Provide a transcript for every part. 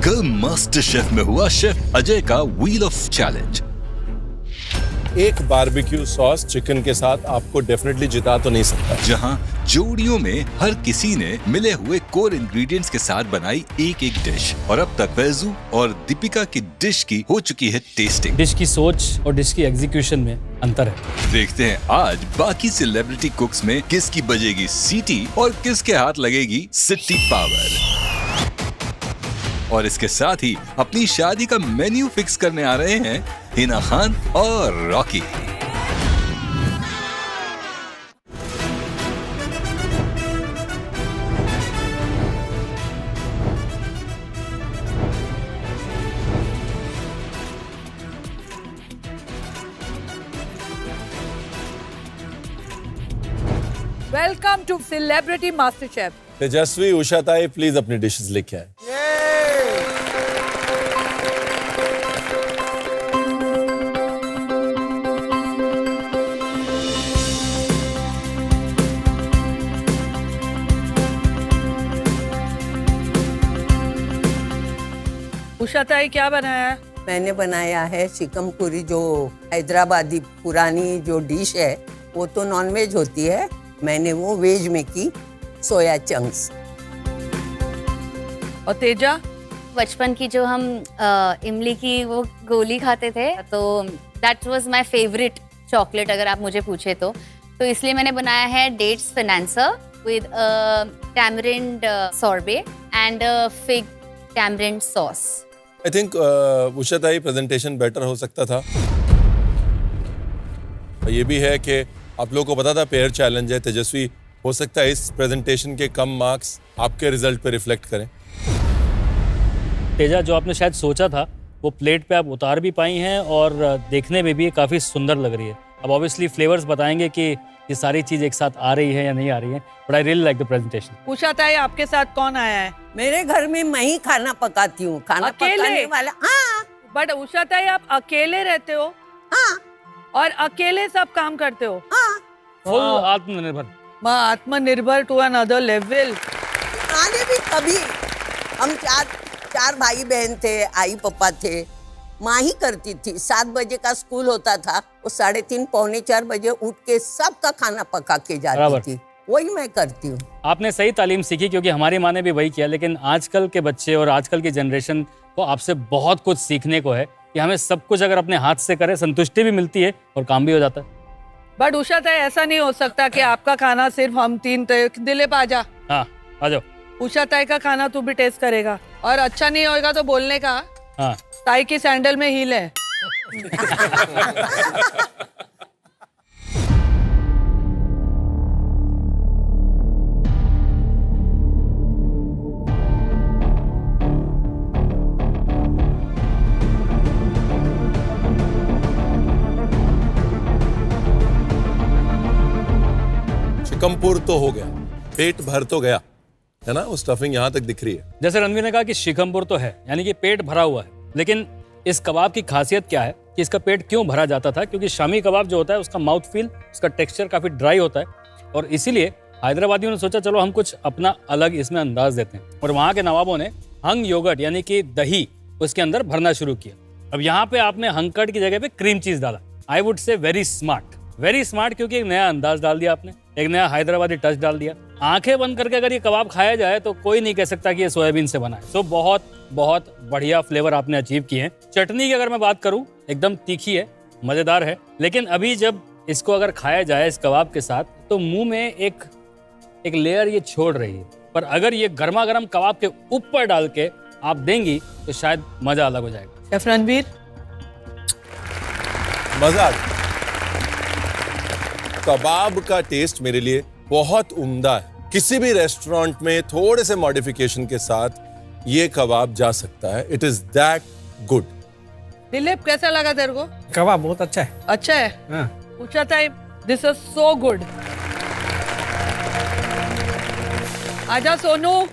कल master chef में हुआ शेफ अजय का व्हील ऑफ चैलेंज। एक बारबेक्यू सॉस चिकन के साथ आपको डेफिनेटली जिता तो नहीं सकता, जहां जोड़ियों में हर किसी ने मिले हुए कोर इंग्रेडिएंट्स के साथ बनाई एक एक डिश, और अब तक फैजू और दीपिका की डिश की हो चुकी है टेस्टिंग। डिश की सोच और डिश की एग्जीक्यूशन में अंतर है। देखते हैं आज बाकी सेलिब्रिटी कुक्स में किसकी बजेगी सीटी और किसके हाथ लगेगी सिटी पावर। और इसके साथ ही अपनी शादी का मेन्यू फिक्स करने आ रहे हैं हिना खान और Rocky. Welcome to celebrity MasterChef. Tejasswi, Usha tai, please अपनी डिशेस लेके आए। उषा ताई क्या बनाया है? मैंने बनाया है चिकन पूरी, जो हैदराबादी पुरानी जो डिश है वो तो नॉनवेज होती है, मैंने वो वेज में की, सोया चंक्स। और तेजा? बचपन की जो हम इमली की वो गोली खाते थे, तो that was my favourite chocolate अगर आप मुझे पूछे तो इसलिए मैंने बनाया है dates financier with tamarind sorbet and fig tamarind sauce. I think Usha tai presentation better हो सकता था। ये भी है कि आप लोगों को पता था पेयर चैलेंज है, तेजस्वी हो सकता है इस प्रेजेंटेशन के कम मार्क्स आपके रिजल्ट पे रिफ्लेक्ट करें। तेजा, जो आपने शायद सोचा था वो प्लेट पे आप उतार भी पाई हैं और देखने में भी काफ़ी सुंदर लग रही है। अब ऑब्वियसली फ्लेवर्स बताएंगे कि ये सारी चीज़ एक साथ आ रही है या नहीं आ रही है, but I really like the presentation. Usha tai, आपके साथ कौन आया है? मेरे घर में मैं ही खाना पकाती हूँ, खाना अकेले? पकाने वाला। हाँ बट उषा ताई, आप अकेले रहते हो हाँ और अकेले सब काम करते हो? हाँ। फुल आत्मनिर्भर। आत्मनिर्भर टू अनदर लेवल। आगे भी कभी हम चार भाई बहन थे, आई पापा थे, माँ ही करती थी। 7 बजे का स्कूल होता था, वो 3:30 पौने 4 बजे उठ के सबका खाना पका के जाती थी, वही मैं करती हूँ। आपने सही तालीम सीखी, क्योंकि हमारी माँ ने भी वही किया। लेकिन आजकल के बच्चे और आजकल की जनरेशन को आपसे बहुत कुछ सीखने को है कि हमें सब कुछ अगर अपने हाथ से करें, संतुष्टि भी मिलती है और काम भी हो जाता है। बट उषा ताई, ऐसा नहीं हो सकता कि आपका खाना सिर्फ हम 3 दिलीप आजा। हाँ, आ जाओ। उषा ताई का खाना तू भी टेस्ट करेगा, और अच्छा नहीं होगा तो बोलने का। हाँ, ताई की सैंडल में हील है। चिकमपुर तो हो गया, पेट भर तो गया है ना, वो स्टफिंग यहाँ तक दिख रही है। जैसे रणवीर ने कहा कि शिकमपुर तो है, यानी कि पेट भरा हुआ है। लेकिन इस कबाब की खासियत क्या है कि इसका पेट क्यों भरा जाता था? क्योंकि शामी कबाब जो होता है उसका माउथ फील, उसका टेक्सचर काफी ड्राई होता है, और इसीलिए हैदराबादियों ने सोचा चलो हम कुछ अपना अलग इसमें अंदाज देते हैं। और वहाँ के नवाबों ने हंग योगर्ट यानी कि दही उसके अंदर भरना शुरू किया। अब यहाँ पे आपने हंकट की जगह पे क्रीम चीज डाला। आई वुड से वेरी स्मार्ट, क्योंकि एक नया अंदाज डाल दिया आपने, एक नया हैदराबादी टच डाल दिया। आंखें बंद करके अगर ये कबाब खाया जाए तो कोई नहीं कह सकता कि ये सोयाबीन से बना है। तो बहुत बहुत बढ़िया फ्लेवर आपने अचीव किए हैं। चटनी की अगर मैं बात करूं, एकदम तीखी है, मजेदार है। लेकिन अभी जब इसको अगर खाया जाए इस कबाब के साथ, तो मुंह में एक लेयर ये छोड़ रही है। पर अगर ये गर्मा गर्म कबाब के ऊपर डाल के आप देंगी तो शायद मजा अलग हो जाएगा। शेफ रणवीर, मजा आ गया। कबाब का टेस्ट मेरे लिए बहुत उम्दा है। किसी भी रेस्टोरेंट में थोड़े से मॉडिफिकेशन के साथ ये कबाब जा सकता है। It is that good. Dilip, कैसा लगा तेरे को? कबाब बहुत अच्छा है। अच्छा है। हाँ। उषा ताई, दिस इज सो गुड। आजा सोनू,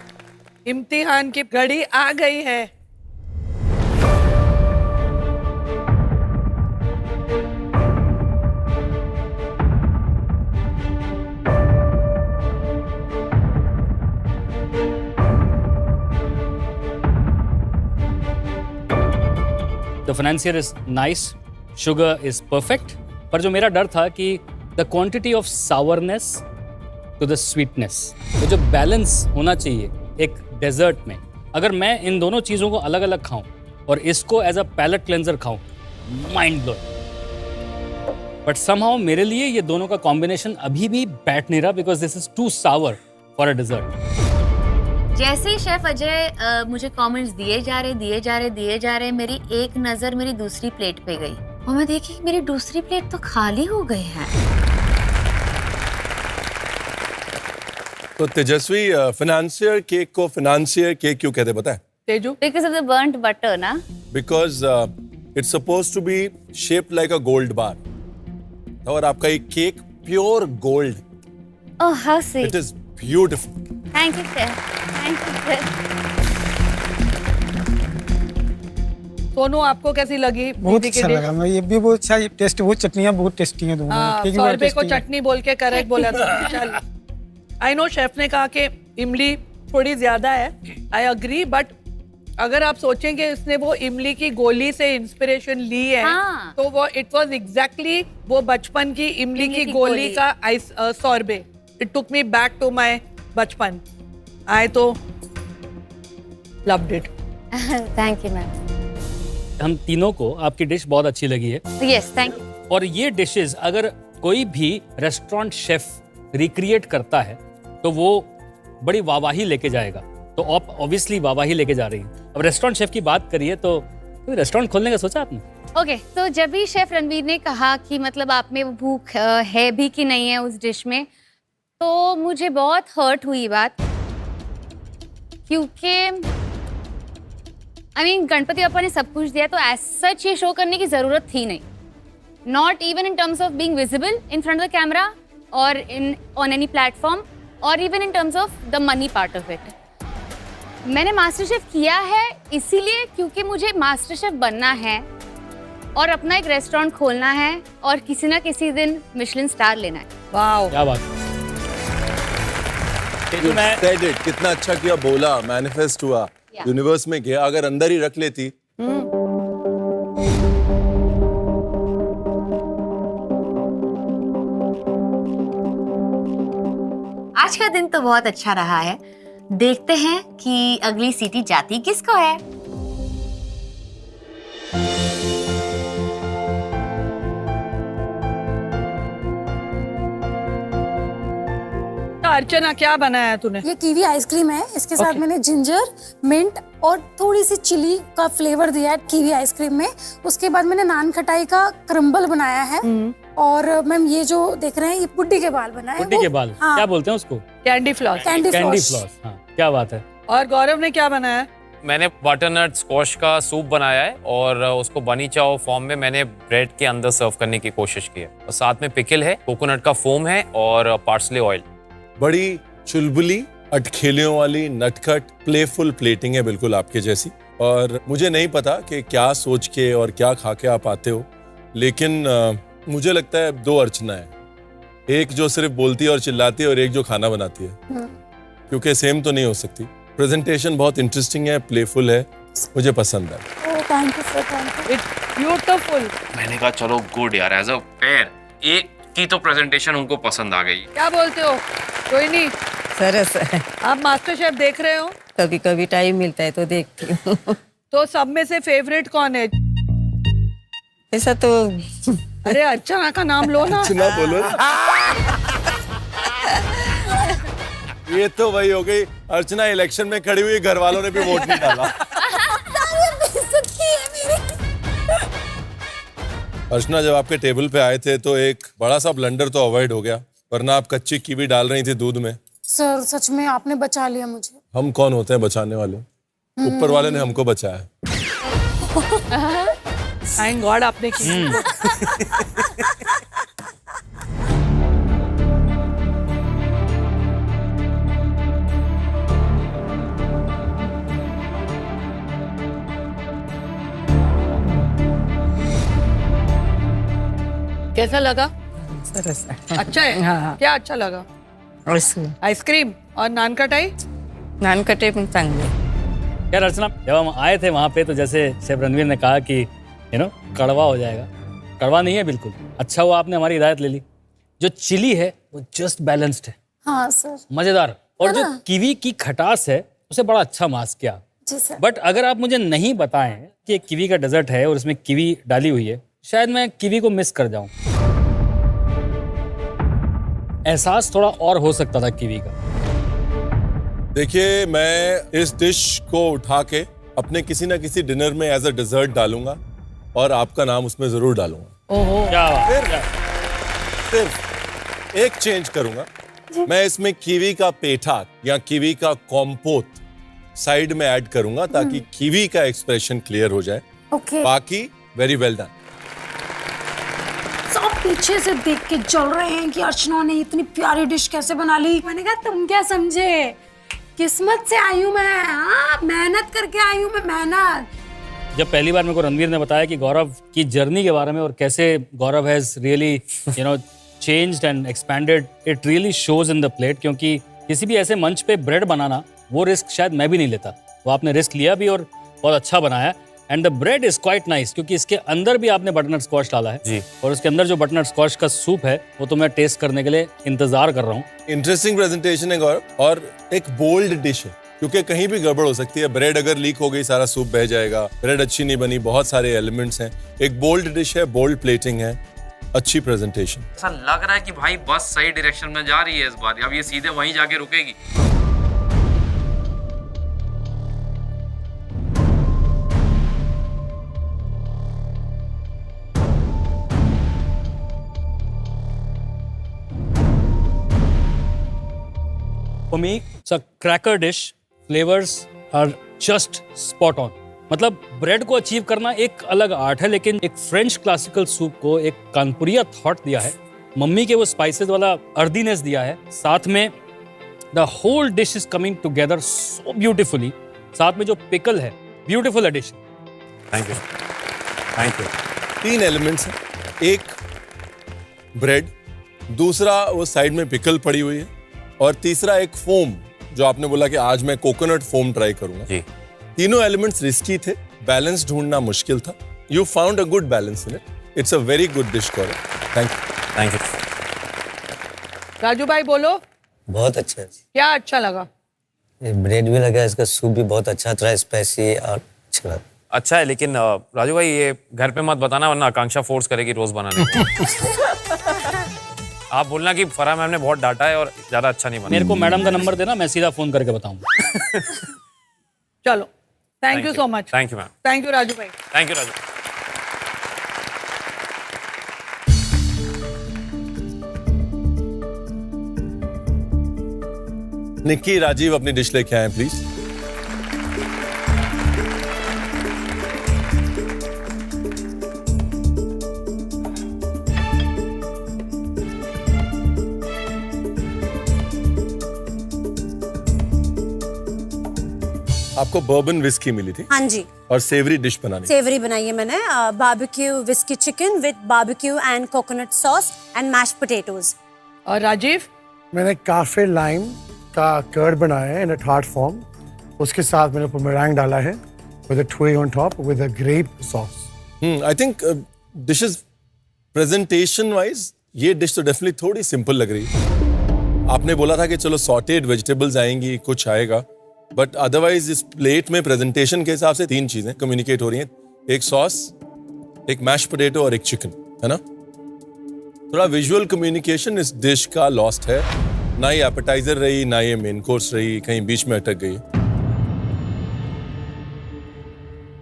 इम्तिहान की घड़ी आ गई है। The financier is nice, sugar is perfect, पर जो मेरा डर था कि the quantity of sourness to the sweetness, तो जो बैलेंस होना चाहिए एक डेजर्ट में, अगर मैं इन दोनों चीज़ों को अलग अलग खाऊं और इसको एज अ पैलेट क्लेंजर खाऊं, माइंड ब्लोइंग। बट समहाउ मेरे लिए ये दोनों का कॉम्बिनेशन अभी भी बैठ नहीं रहा, because this is too sour for a dessert. जैसे ही शेफ अजय मुझे कमेंट्स दिए जा रहे, मेरी एक नजर मेरी दूसरी प्लेट पे गई और मैं देखी मेरी दूसरी प्लेट तो खाली हो गई है। तो तेजस्वी, फाइनेंशियर केक को फाइनेंशियर केक क्यों कहते हैं पता है? Teju, because of the burnt butter ना। Because it's suppose to be shaped like a gold bar, और आपका ये cake pure gold, oh how sweet, it is beautiful. Thank you chef, thank you chef. Sonu आपको कैसी लगी? बहुत दीदी की अच्छा dish? लगा। मैं ये भी बहुत अच्छा टेस्ट, बहुत चटनियाँ बहुत टेस्टी हैं दोनों। हाँ, केक भी बहुत सॉर्बे को tasty है। चटनी बोल के करेक्ट बोला था। चल, आई नो शेफ ने कहा कि इमली थोड़ी ज्यादा है, आई अग्री, बट अगर आप सोचेंगे इसने वो इमली की गोली से इंस्पिरेशन ली है, हाँ। तो वो इट वाज एग्जैक्टली वो बचपन की इमली की गोली का ice sorbet. It took me back to my बचपन। आई तो loved it. Thank you ma'am. हम तीनों को आपकी डिश बहुत अच्छी लगी है, यस थैंक यू। और ये डिशेस अगर कोई भी रेस्टोरेंट शेफ रिक्रिएट करता है तो वो बड़ी वाहवाही लेके जाएगा, तो आप ऑब्वियसली वाहवाही लेके जा रही हैं। अब रेस्टोरेंट शेफ की बात करिए, तो कोई रेस्टोरेंट खोलने का सोचा आपने? ओके, तो जब भी शेफ रणवीर ने कहा कि मतलब आप में वो भूख है भी कि नहीं है उस डिश में, तो मुझे बहुत हर्ट हुई बात, क्योंकि आई मीन गणपति बापा ने सब कुछ दिया, तो एज सच ये शो करने की जरूरत थी नहीं, not even in terms of being visible in front of the camera और इन ऑन एनी प्लेटफॉर्म, और even in terms of the money part of it. मैंने मास्टर शेफ किया है इसीलिए क्योंकि मुझे मास्टर शेफ बनना है और अपना एक रेस्टोरेंट खोलना है और किसी ना किसी दिन मिशेलिन स्टार लेना है। वाओ, क्या बात। You said it, कितना अच्छा किया, बोला, मैनिफेस्ट हुआ, Yeah. यूनिवर्स में गया। अगर अंदर ही रख लेती, आज का दिन तो बहुत अच्छा रहा है, देखते हैं कि अगली सीटी जाती किसको है। अर्चना क्या बनाया है तूने? ये कीवी आइसक्रीम है, इसके साथ Okay. मैंने जिंजर, मिंट और थोड़ी सी चिली का फ्लेवर दिया है कीवी आइसक्रीम में। उसके बाद मैंने नान खटाई का क्रम्बल बनाया है, और मैम ये जो देख रहे हैं ये बुड्ढी के बाल बनाए हैं। बुड्ढी के बाल, हाँ, क्या बोलते हैं उसको? Candy floss. Candy candy floss. Floss. हाँ, क्या बात है। और गौरव ने क्या बनाया है? मैंने बटरनट स्क्वॉश का सूप बनाया है और उसको बनी चाओ फॉर्म में मैंने ब्रेड के अंदर सर्व करने की कोशिश की है, और साथ में पिकल है, कोकोनट का फोम है और पार्सले ऑयल। बड़ी चुलबुली, अटखेलियों वाली, नटखट, प्लेफुल प्लेटिंग है बिल्कुल आपके जैसी। और मुझे नहीं पता कि क्या सोच के और क्या खा के आप आते हो, लेकिन मुझे लगता है दो अर्चना है, एक जो सिर्फ बोलती है और चिल्लाती है और एक जो खाना बनाती है, क्योंकि सेम तो नहीं हो सकती। प्रेजेंटेशन बहुत इंटरेस्टिंग है, प्लेफुल है, मुझे पसंद है। Thank you sir, thank you. It's beautiful. मैंने कहा चलो गुड यार, एज अ पेयर एक की तो प्रेजेंटेशन उनको पसंद आ गई। क्या बोलते हो? कोई नहीं, सरस है। आप मास्टर शेफ देख रहे हो? कभी कभी टाइम मिलता है तो देखती हूँ। तो सब में से फेवरेट कौन है? ऐसा तो अरे अर्चना का नाम लो ना। अर्चना बोलो ना। ये तो वही हो गई, अर्चना इलेक्शन में खड़ी हुई, घर वालों ने भी वोट नहीं डाला। अर्चना, जब आपके टेबल पे आए थे तो एक बड़ा सा ब्लंडर तो अवॉइड हो गया, वरना आप कच्ची कीवी डाल रही थी दूध में। सर सच में आपने बचा लिया मुझे। हम कौन होते हैं बचाने वाले? ऊपर वाले ने हमको बचाया। थैंक गॉड आपने की। कैसा लगा? सरस है। अच्छा है? हाँ। क्या अच्छा लगा? आइसक्रीम और नान कटाई। नान कटे पण चांगले। यार अर्चना, जब हम आए थे वहाँ पे तो जैसे शेफ रणवीर ने कहा कि कड़वा हो जाएगा। कड़वा नहीं है बिल्कुल। अच्छा हुआ आपने हमारी हिदायत ले ली। जो चिली है वो जस्ट बैलेंस्ड है, हाँ सर। मजेदार। और है जो ना? कीवी की खटास है उसे बड़ा अच्छा मास्क किया। जी सर। बट अगर आप मुझे नहीं बताएं कि ये कीवी का डेजर्ट है और इसमें कीवी डाली हुई है, शायद मैं कीवी को मिस कर जाऊं। एहसास थोड़ा और हो सकता था कीवी का। देखिए, मैं इस डिश को उठा के अपने किसी ना किसी डिनर में एज अ डिजर्ट डालूंगा और आपका नाम उसमें जरूर डालूंगा। ओहो, क्या बात, फिर क्या? सिर्फ एक चेंज करूंगा, मैं इसमें कीवी का पेठा या कीवी का कॉम्पोत साइड में ऐड करूंगा ताकि कीवी का एक्सप्रेशन क्लियर हो जाए। ओके। बाकी वेरी वेल डन। सब पीछे से देख के जल रहे हैं कि अर्चना ने इतनी प्यारी डिश कैसे बना ली। मैंने कहा तुम क्या समझे, किस्मत से आई हूँ मैं, हाँ मेहनत करके आई हूँ मैं, मेहनत। जब पहली बार मेरे को रणवीर ने बताया कि गौरव की जर्नी के बारे में और कैसे Gaurav has really changed and expanded, it really shows in the plate. क्योंकि किसी भी ऐसे मंच पे ब्रेड बनाना, वो रिस्क शायद मैं भी नहीं लेता। वो आपने रिस्क लिया भी और बहुत अच्छा बनाया। And the bread is quite nice, क्योंकि इसके अंदर भी आपने बटरनट स्क्वॉश डाला है जी। और उसके अंदर जो बटरनट स्क्वॉश का सूप है वो तो मैं टेस्ट करने के लिए इंतजार कर रहा हूँ। इंटरेस्टिंग प्रेजेंटेशन है गौरव, और एक बोल्ड डिश है क्योंकि कहीं भी गड़बड़ हो सकती है। ब्रेड अगर लीक हो गई सारा सूप बह जाएगा, ब्रेड अच्छी नहीं बनी, बहुत सारे एलिमेंट्स हैं। एक बोल्ड डिश है, बोल्ड प्लेटिंग है, अच्छी प्रेजेंटेशन। ऐसा लग रहा है कि भाई बस सही डायरेक्शन में जा रही है इस बार। अब ये सीधे वहीं जाके रुकेगी। For me, it's a cracker dish. Flavors are just spot on. मतलब ब्रेड को अचीव करना एक अलग आर्ट है, लेकिन एक फ्रेंच क्लासिकल सूप को एक कानपुरिया थॉट दिया है। मम्मी के वो स्पाइसेस वाला अर्दीनेस दिया है। साथ में the whole dish is coming together so beautifully. साथ में जो पिकल है, beautiful addition. Thank you, thank you. 3 elements हैं, एक ब्रेड, दूसरा वो साइड में पिकल पड़ी हुई है, और तीसरा एक फोम जो आपने बोला कि आज मैं कोकोनट फोम ट्राई करूंगा। जी। तीनों एलिमेंट्स रिस्की थे, बैलेंस ढूंढना मुश्किल था। You found a good balance in it. It's a very good dish Gaurav. Thank you. Thank you. Raju भाई बोलो, बहुत अच्छा है। क्या अच्छा लगा? ये ब्रेड भी लगा, इसका सूप भी बहुत अच्छा था, स्पाइसी और अच्छा लगा। अच्छा है, लेकिन राजू भाई ये घर पे मत बताना वरना आकांक्षा फोर्स करेगी रोज बनाने को। आप बोलना कि फराह मैम ने बहुत डांटा है और ज्यादा अच्छा नहीं बना। मेरे को मैडम का नंबर देना, मैं सीधा फोन करके बताऊंगा। चलो, thank you so much. Thank you ma'am. Thank you Raju भाई। Thank you Raju. निक्की, राजीव अपनी डिश लेके आए प्लीज। आपको बर्बन विस्की मिली थी हाँ जी, और सेवरी डिश बनानी। सेवरी बनाई है मैंने, barbecue whisky chicken with barbecue and coconut sauce and meshed potatoes. और राजीव? मैंने काफे लाइम का कर्ड बनाया है इन अ टार्ट फॉर्म। उसके साथ मैंने पोमेरांग डाला है with a twig on top with a grape sauce. I think dishes presentation wise ये डिश तो डेफिनेटली थोड़ी सिंपल लग रही है। आपने बोला था कि चलो सॉटेड वेजिटेबल्स आएंगी, कुछ आएगा, बट अदरवाइज इस प्लेट में प्रेजेंटेशन के हिसाब से 3 चीजें कम्युनिकेट हो रही हैं। एक सॉस, एक मैश पोटैटो और एक चिकन, है ना? थोड़ा विजुअल कम्युनिकेशन इस डिश का लॉस्ट है। ना ये एपेटाइजर रही, ना ये मेन कोर्स रही, कहीं बीच में अटक गई।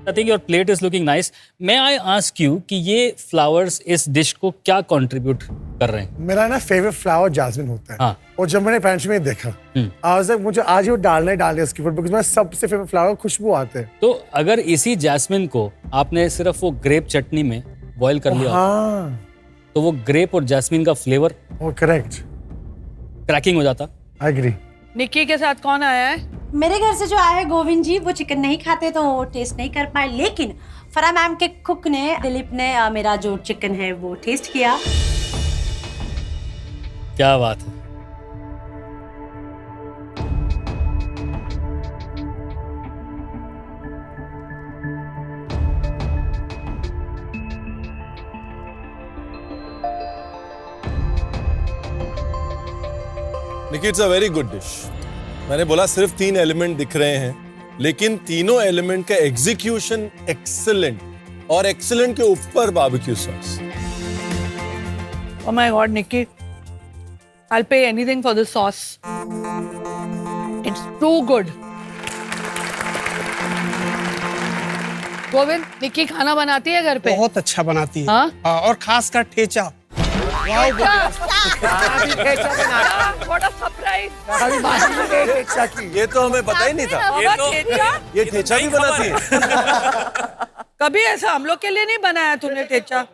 I think your plate is looking nice. May I ask you कि ये flowers इस डिश को क्या कंट्रीब्यूट कर रहे हैं? मेरा ना फेवरेट फ्लावर जैस्मिन होता है। हाँ। और जब मैंने पेंट्री में देखा, आज तक मुझे आज ही वो डालना ही डाल दिया उसके ऊपर, बिकॉज़ मेरा सबसे फेवरेट फ्लावर खुशबू आते हैं। तो अगर इसी जैस्मिन को आपने सिर्फ वो ग्रेप चटनी में बॉईल कर लिया, हाँ, तो वो ग्रेप और जैस्मिन का फ्लेवर वो करेक्ट क्रैकिंग हो जाता। I agree. निक्की के साथ कौन आया है? मेरे घर से जो आया है गोविंद जी, वो चिकन नहीं खाते तो वो टेस्ट नहीं कर पाए, लेकिन फराह मैम के कुक ने, दिलीप ने मेरा जो चिकन है वो टेस्ट किया। क्या बात है। Nikki, it's a very good dish. मैंने बोला सिर्फ 3 एलिमेंट दिख रहे हैं, लेकिन तीनों एलिमेंट का एग्जीक्यूशन एक्सीलेंट, और एक्सीलेंट के ऊपर barbecue sauce. Oh my God, Nikki. I'll pay anything for this sauce. It's too good. Govind, Nikki खाना बनाती है घर पे? बहुत अच्छा बनाती है। हाँ? और खासकर ठेचा। What a surprise! ये तो हमें पता ही नहीं था। ये ठेचा भी बनाती है। कभी ऐसा हम लोग के लिए नहीं बनाया तूने ठेचा?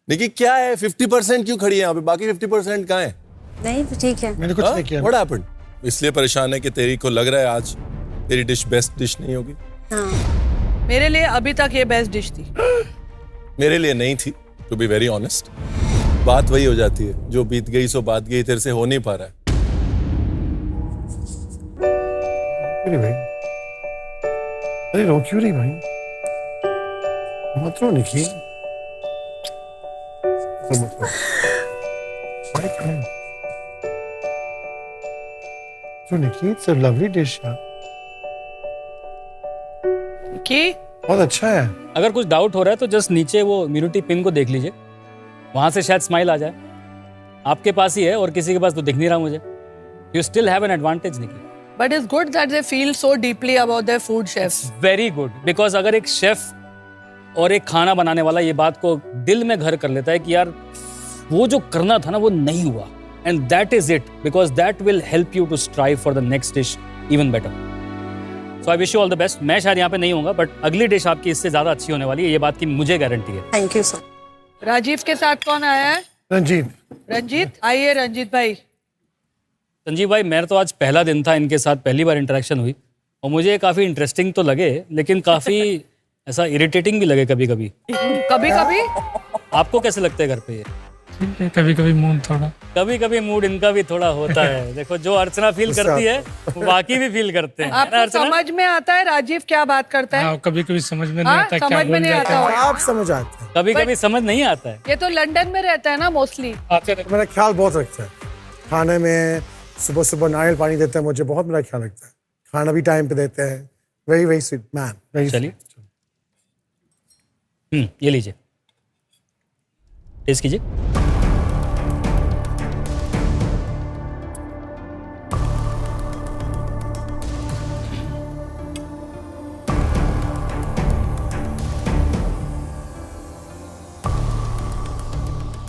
निकी, क्या है 50% क्यों खड़ी है यहाँ पे, बाकी 50% कहाँ है? नहीं तो ठीक है। मैंने कुछ नहीं किया। What happened? इसलिए परेशान है कि तेरी को लग रहा है आज तेरी डिश बेस्ट डिश नहीं होगी। हाँ। मेरे लिए अभी तक ये बेस्ट डिश थी। मेरे लिए नहीं थी, टू बी वेरी ऑनेस्ट। बात वही हो जाती है, जो बीत गई सो बात गई, तेरे से हो नहीं पा रहा है। अरे भाई, अरे रो क्यों रही भाई? मत रो निकी। So Nikki, it's a lovely dish यार। कि बहुत अच्छा है। अगर कुछ डाउट हो रहा है तो जस्ट नीचे वो इम्यूनिटी पिन को देख लीजिए, वहां से शायद स्माइल आ जाए। आपके पास ही है और किसी के पास तो दिख नहीं रहा मुझे। You still have an advantage Nikki. but it's good that they feel so deeply about their food, chefs. Very good, because अगर एक शेफ और एक खाना बनाने वाला ये बात को दिल में घर कर लेता है कि यार वो जो करना था ना वो नहीं हुआ, and that is it, because that will help you to strive for the next dish even better. So I wish you all the best. मैं शायद यहाँ पे नहीं होऊंगा, बट अगली डिश आपकी इससे ज्यादा अच्छी होने वाली है, ये बात की मुझे गारंटी है। Thank you sir. राजीव के साथ कौन आया है? रंजीत। रंजीत, आइए रंजीत भाई। संजीव भाई, मेरा तो आज पहला दिन था, इनके साथ पहली बार इंटरेक्शन हुई और मुझे काफ़ी इंटरेस्टिंग तो लगे, लेकिन काफ़ी ऐसा इरिटेटिंग भी लगे कभी कभी। कभी कभी आपको कैसे लगता है घर पे? कभी कभी मूड थोड़ा। कभी कभी मूड इनका भी थोड़ा होता है। देखो, जो अर्चना फील करती है बाकी भी फील करते हैं। आपको समझ में आता है राजीव क्या बात करता है? कभी कभी समझ में नहीं आता, समझ में नहीं आता। आप समझ आते हैं। कभी कभी समझ नहीं आता है। ये तो लंदन में रहता है ना मोस्टली। मेरा ख्याल बहुत रखता है खाने में। सुबह सुबह नारियल पानी देते हैं मुझे, बहुत मेरा ख्याल रखता है। खाना भी टाइम पे देते हैं। Very very sweet man. चलिए, ये लीजिए, टेस्ट कीजिए।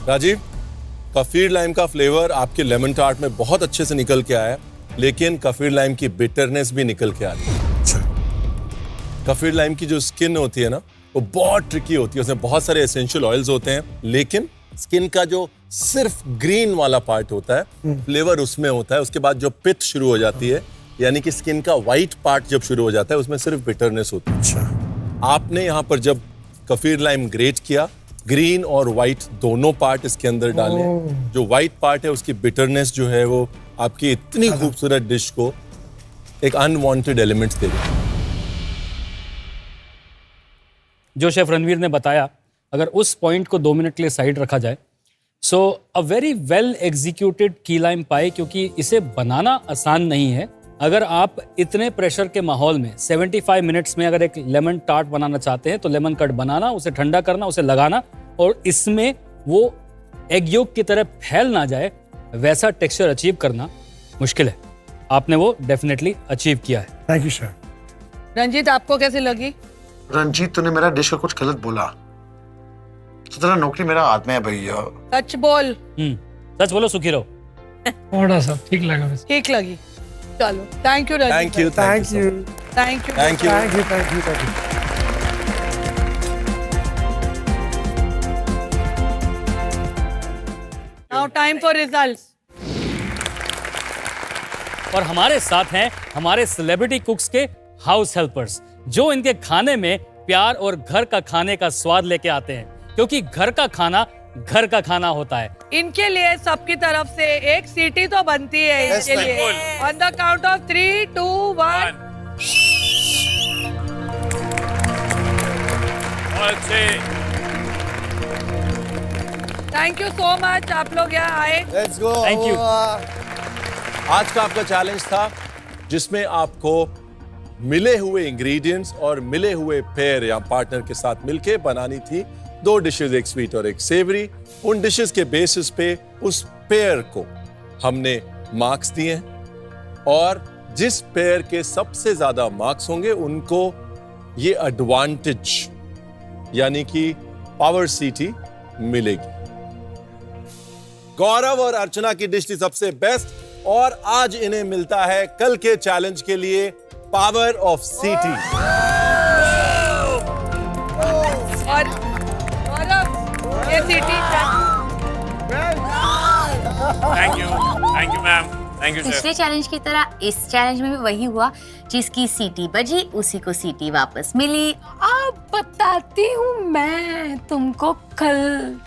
राजीव, कफीर लाइम का फ्लेवर आपके लेमन टार्ट में बहुत अच्छे से निकल के आया, लेकिन कफीर लाइम की बिटरनेस भी निकल के आ रही है। कफीर लाइम की जो स्किन होती है ना, वो बहुत ट्रिकी होती है, उसमें बहुत सारे एसेंशियल ऑयल्स होते हैं, लेकिन स्किन का जो सिर्फ ग्रीन वाला पार्ट होता है, फ्लेवर उसमें होता है। उसके बाद जो पिथ शुरू हो जाती है, यानी कि स्किन का व्हाइट पार्ट जब शुरू हो जाता है, उसमें सिर्फ बिटरनेस होती है। अच्छा, आपने यहाँ पर जब कफीर लाइम ग्रेट किया, ग्रीन और व्हाइट दोनों पार्ट इसके अंदर डाले। जो व्हाइट पार्ट है उसकी बिटरनेस जो है वो आपकी इतनी खूबसूरत डिश को एक अनवांटेड एलिमेंट्स दे रही है। जो शेफ रणवीर ने बताया, अगर उस पॉइंट को 2 मिनट के लिए साइड रखा जाए, सो अ वेरी वेल एग्जीक्यूटेड की लाइम पाई, क्योंकि इसे बनाना आसान नहीं है। अगर आप इतने प्रेशर के माहौल में 75 मिनट्स में अगर एक लेमन टार्ट बनाना चाहते हैं, तो लेमन कट बनाना, उसे ठंडा करना, उसे लगाना, और इसमें वो एग योक की तरह फैल ना जाए वैसा टेक्सचर अचीव करना मुश्किल है। आपने वो डेफिनेटली अचीव किया है। Thank you sir. रंजीत, आपको कैसी लगी? रंजीत, तूने मेरा डिश का कुछ गलत बोला तो तेरा नौकरी मेरा हाथ में है भैया। सच बोल। सच बोलो, सुखी रहो। थोड़ा सा ठीक लगा। ठीक लगी। चलो, thank you Ranjit. Thank you, thank you, thank you, thank you, thank you, thank you, thank you. Now time for results. और हमारे साथ हैं हमारे सेलिब्रिटी कुक्स के हाउस हेल्पर्स, जो इनके खाने में प्यार और घर का खाने का स्वाद लेके आते हैं, क्योंकि घर का खाना होता है। इनके लिए सबकी तरफ से एक सीटी तो बनती है इनके लिए। On the count of 3, 2, 1। Thank you so much, आप लोग यहाँ आए। Let's go. Thank you. आज का आपका चैलेंज था जिसमें आपको मिले हुए इंग्रेडिएंट्स और मिले हुए पेयर या पार्टनर के साथ मिलके बनानी थी 2 डिशेस, एक स्वीट और एक सेवरी। उन डिशेस के बेसिस पे उस पेयर को हमने मार्क्स दिए हैं और जिस पेयर के सबसे ज्यादा मार्क्स होंगे उनको ये एडवांटेज यानी कि पावर सीटी मिलेगी। गौरव और अर्चना की डिश थी सबसे बेस्ट और आज इन्हें मिलता है कल के चैलेंज के लिए पावर ऑफ सीटी। और गौरव ये सीटी thank you ma'am, thank you पिछले चैलेंज की तरह इस चैलेंज में भी वही हुआ, जिसकी सीटी बजी उसी को सीटी वापस मिली। अब बताती हूँ मैं तुमको कल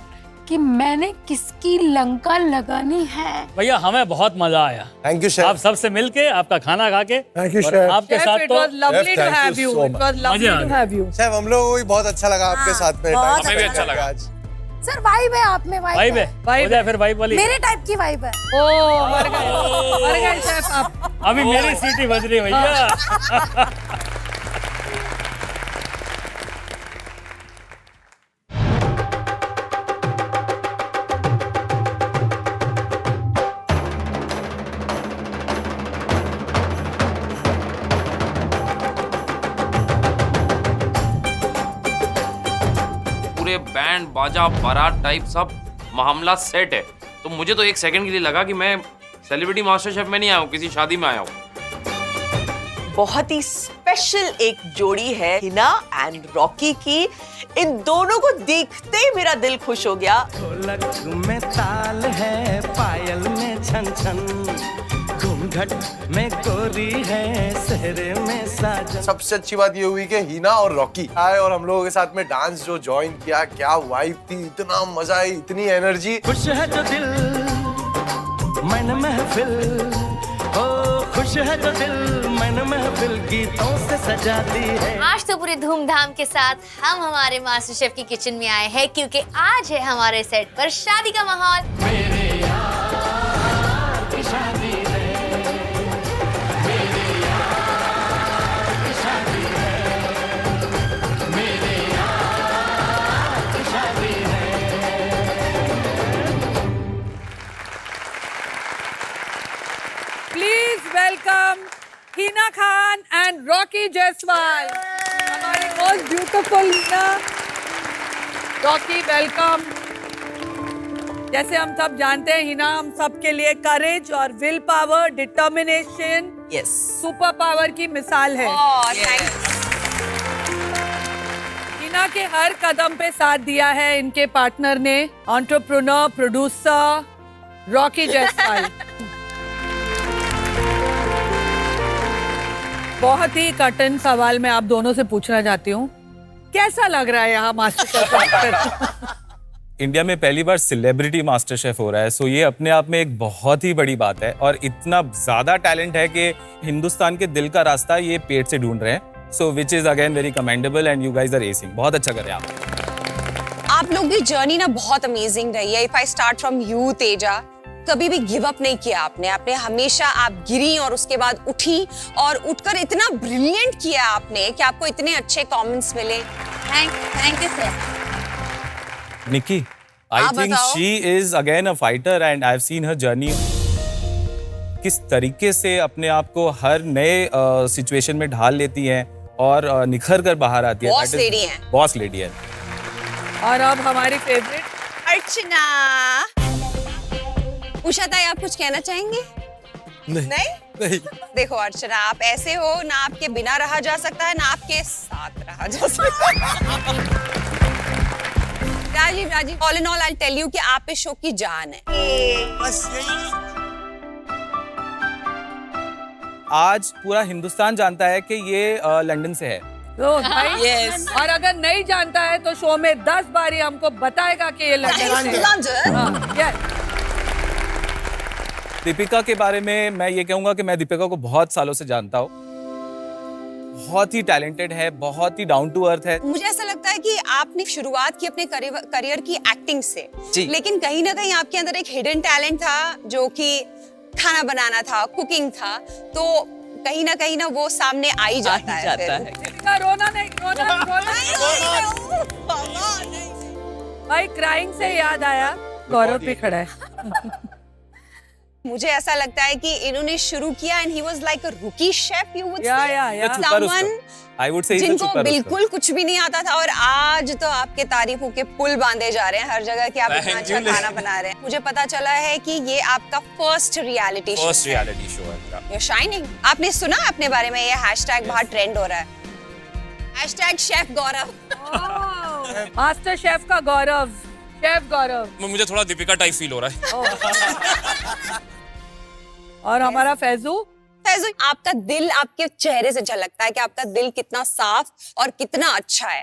कि मैंने किसकी लंका लगानी है। भैया हमें बहुत मजा आया। थैंक यू आप सबसे मिलके, आपका खाना खा के, Thank you, और chef. आपके साथ Chef, it तो was lovely Chef, to thank you have you. so It was lovely मजा आ to गया। have you. सर हम लोगों को भी बहुत अच्छा लगा आपके साथ में बहुत हमें भी अच्छा लगा आज। सर वाइब है आप में, वाइब है, हो जाए फिर वाइब वाली। मेरे टाइप की वाइब है। ओ मर गए शेफ आप। अभी मेरी सीटी बज रही है भैया। पूरे बैंड बाजा बारात टाइप सब मामला सेट है। तो मुझे तो एक सेकंड के लिए लगा कि मैं सेलिब्रिटी मास्टर शेफ में नहीं आया हूँ, किसी शादी में आया हूँ। बहुत ही स्पेशल एक जोड़ी है हिना एंड रॉकी की। इन दोनों को देखते ही मेरा दिल खुश हो गया। ढोलक में ताल है, पायल में छन छन, घूंघट में गोरी है, सहरे में साजन। सबसे अच्छी बात ये हुई कि हिना और रॉकी आए और हम लोगों के साथ में डांस जो ज्वाइन किया, क्या वाइब थी, इतना मजा आई, इतनी एनर्जी। खुश है जो दिल मन महफिल, ओ खुश है जो दिल मन महफिल, गीतों से सजाती है। आज तो पूरे धूमधाम के साथ हम हमारे मास्टर शेफ की किचन में आए हैं, क्योंकि आज है हमारे सेट पर शादी का माहौल। मेरे यार की शादी है, मेरे यार की शादी है, मेरे यार की शादी है। Please welcome Hina Khan and Rocky Jaiswal. हमारी most beautiful Hina, Rocky welcome. जैसे हम सब जानते हैं हिना हम सब के लिए करेज और will power, determination, super power की मिसाल है। हिना के हर कदम पे साथ दिया है इनके पार्टनर ने, एंटरप्रेन्योर प्रोड्यूसर रॉकी जायसवाल। बहुत ही कठिन सवाल मैं आप दोनों से पूछना चाहती हूँ, कैसा लग रहा है यहाँ मास्टर शेफ? इंडिया में पहली बार सेलिब्रिटी मास्टर शेफ हो रहा है, सो ये अपने आप में एक बहुत ही बड़ी बात है और इतना ज्यादा टैलेंट है कि हिंदुस्तान के दिल का रास्ता ये पेट से ढूंढ रहे हैं। So which is again very commendable and you guys are acing, बहुत अच्छा कर रहे हैं आप लोग की जर्नी ना बहुत अमेजिंग रही है। If I start from you Teja, कभी भी गिव अप नहीं किया आपने हमेशा, आप गिरी और उसके बाद उठी और उठकर इतना ब्रिलियंट किया आपने कि आपको इतने अच्छे कमेंट्स मिले। Thank you sir. Nikki, I think she is again a fighter and I have seen her journey, किस तरीके से अपने आप को हर नए सिचुएशन में ढाल लेती हैं और निखर कर बाहर आती है। बॉस लेडी है, बॉस लेडी है। और अब हमारी फेवरेट अर्चना। उषा ताई, आप कुछ कहना चाहेंगे? नहीं? देखो अर्चना, आप ऐसे हो ना, आपके बिना रहा जा सकता है ना आपके साथ रहा जा सकता है। Rajiv, all in all I tell you कि आप इस शो की जान है। आज पूरा हिंदुस्तान जानता है कि ये लंदन से है। तो भाई और अगर नहीं जानता है तो शो में 10 बार ही हमको बताएगा कि ये लंदन से है। दीपिका के बारे में मैं ये कहूंगा कि मैं दीपिका को बहुत सालों से जानता हूँ, बहुत ही टैलेंटेड है, बहुत ही डाउन टू अर्थ है। मुझे ऐसा लगता है कि आपने शुरुआत की अपने करियर की एक्टिंग से, लेकिन कहीं ना कहीं आपके अंदर एक हिडन टैलेंट था जो कि खाना बनाना था, कुकिंग था, तो कहीं ना वो सामने आ ही जाता है फिर। रोना नहीं, भाई क्राइंग से याद आया, गौरव भी खड़ा है। मुझे ऐसा लगता है कि इन्होंने शुरू किया and he was like a rookie chef, you would say, someone I would say जिनको बिल्कुल कुछ भी नहीं आता था, और आज तो आपके तारीफों के पुल बांधे जा रहे हैं हर जगह कि आप इतना अच्छा खाना बना रहे हैं। मुझे पता चला है कि ये आपका फर्स्ट रियलिटी शो है। You're shining. आपने सुना अपने बारे में, ये हैशटैग बहुत ट्रेंड हो रहा है, हैशटैग शेफ गौरव। मास्टर शेफ का गौरव, शेफ गौरव। मुझे थोड़ा दीपिका टाइप फील हो रहा है। और हमारा फैजू, आपका दिल आपके चेहरे से झलकता है कि आपका दिल कितना साफ और कितना अच्छा है।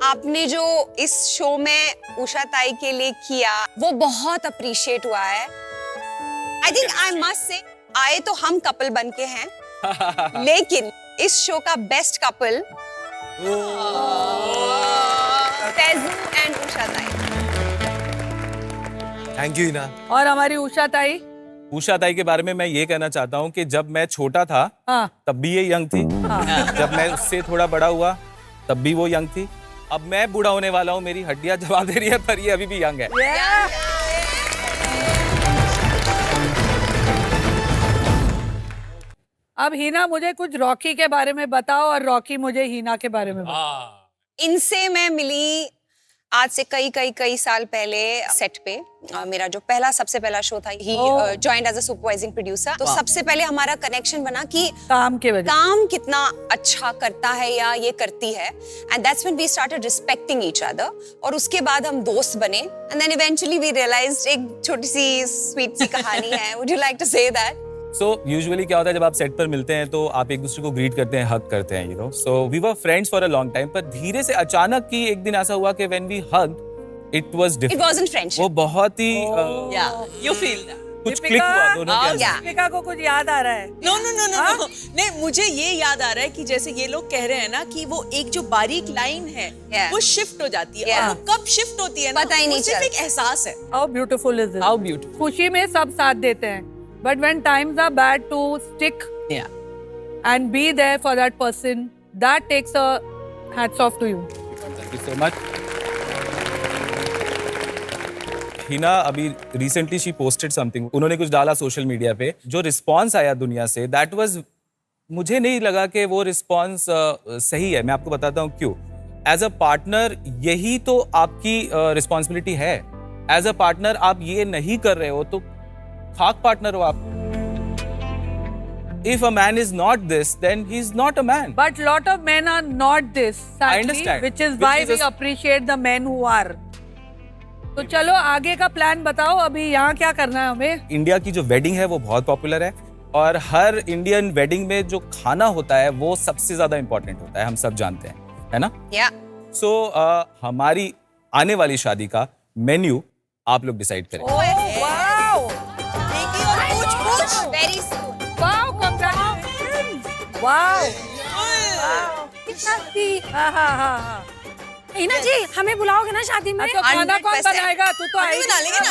आपने जो इस शो में उषा ताई के लिए किया वो बहुत अप्रिशिएट हुआ है। I think I must say आए तो हम कपल बन के हैं, लेकिन इस शो का best couple Faizu and Usha ताई। Thank you Hina. और हमारी उषा ताई, उषा ताई के बारे में मैं ये कहना चाहता हूँ कि जब मैं छोटा था तब भी ये यंग थी, जब मैं उससे थोड़ा बड़ा हुआ तब भी वो यंग थी, अब मैं बूढ़ा होने वाला हूँ, मेरी हड्डियां जवाब दे रही है, पर ये अभी भी यंग है। अब हिना मुझे कुछ रॉकी के बारे में बताओ और रॉकी मुझे हिना के बारे में बताओ। इनसे मैं मिली आज से कई साल पहले सेट पे। मेरा जो सबसे पहला शो था, he joined as a supervising producer. तो सबसे पहले हमारा कनेक्शन बना कि काम कितना अच्छा करता है या ये करती है, and that's when we started respecting each other. और उसके बाद हम दोस्त बने, and then eventually we realised एक छोटी सी स्वीट सी कहानी है। Would you like to say that? So usually क्या होता है जब आप सेट पर मिलते हैं तो आप एक दूसरे को ग्रीट करते हैं, हग करते हैं, you know. So we were friends for a long time, पर धीरे से अचानक ही एक दिन ऐसा हुआ कि when we hugged, it was different. It wasn't friendship. वो बहुत ही you feel that. कुछ क्लिक हुआ दोनों के अंदर। दीपिका को कुछ याद आ रहा है? नो नहीं, मुझे ये याद आ रहा है कि जैसे ये लोग कह रहे हैं ना कि वो एक जो बारीक लाइन है वो शिफ्ट हो जाती है, और वो कब शिफ्ट होती है ना, पता ही नहीं सिर्फ एक एहसास है। How beautiful is this? How beautiful. खुशी में सब साथ देते हैं, but when times are bad, to stick and be there for that person, that takes a hats off to you. Thank you so much. Hina अभी रिसेंटली शी पोस्टेड समथिंग, उन्होंने कुछ डाला सोशल मीडिया पे, जो रिस्पॉन्स आया दुनिया से, that was, मुझे नहीं लगा कि वो रिस्पॉन्स सही है। मैं आपको बताता हूँ क्यों। एज अ पार्टनर यही तो आपकी रिस्पॉन्सिबिलिटी है। एज अ पार्टनर आप ये नहीं कर रहे हो तो खाक पार्टनर हो आप। If a man is not this, then he's not a man. But lot of men are not this, sadly, I understand. which is why we appreciate the men who are. तो चलो आगे का plan बताओ, अभी यहाँ क्या करना है हमें? इंडिया की जो वेडिंग है वो बहुत पॉपुलर है, और हर इंडियन वेडिंग में जो खाना होता है वो सबसे ज्यादा इंपॉर्टेंट होता है, हम सब जानते हैं, है ना? सो हमारी आने वाली शादी का मेन्यू आप लोग डिसाइड करें। Very soon. Wow, congratulations. Wow. हाँ। हिना जी, हमें बुलाओगे ना शादी में? तो खाना कौन बनाएगा? तू तो आएगी। बना लेंगे ना।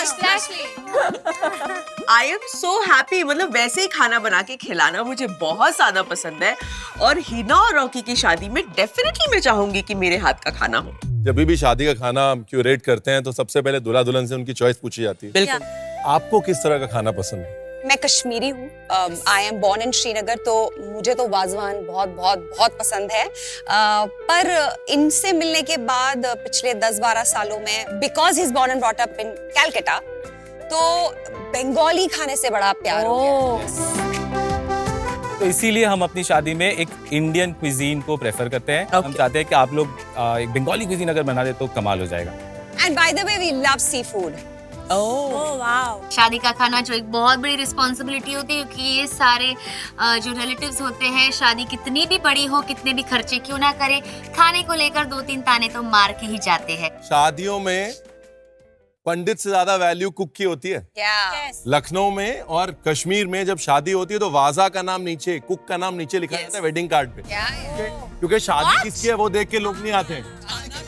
आई एम सो हैप्पी, मतलब वैसे ही खाना बना के खिलाना मुझे बहुत ज्यादा पसंद है, और हिना और रॉकी की शादी में डेफिनेटली मैं चाहूंगी कि मेरे हाथ का खाना हो। जब भी शादी का खाना हम क्यूरेट करते हैं तो सबसे पहले दूल्हा दुल्हन से उनकी चॉइस पूछी जाती है। बिल्कुल। आपको किस तरह का खाना पसंद है? मैं कश्मीरी हूँ, I am born in Srinagar, तो मुझे तो वाजवान बहुत पसंद है। पर इनसे मिलने के बाद पिछले 10-12 सालों में, because he is born and brought up in Calcutta, तो बंगाली खाने से बड़ा प्यार हो गया। तो इसीलिए हम अपनी शादी में एक इंडियन क्विजीन को प्रेफर करते हैं। हम चाहते हैं कि आप लोग एक बंगाली क्विजीन अगर बना दे तो कमाल हो जाएगा। And by the way we love seafood. शादी का खाना जो एक बहुत बड़ी रिस्पॉन्सिबिलिटी होती है, क्योंकि ये सारे जो रिलेटिव्स होते हैं, शादी कितनी भी बड़ी हो, कितने भी खर्चे क्यों ना करे, खाने को लेकर 2-3 ताने तो मार के ही जाते हैं। शादियों में पंडित से ज्यादा वैल्यू कुक की होती है। लखनऊ में और कश्मीर में जब शादी होती है तो वाजा का नाम नीचे, कुक का नाम नीचे लिखा जाता है वेडिंग कार्ड पे, क्योंकि शादी किसकी है वो देख के लोग नहीं आते,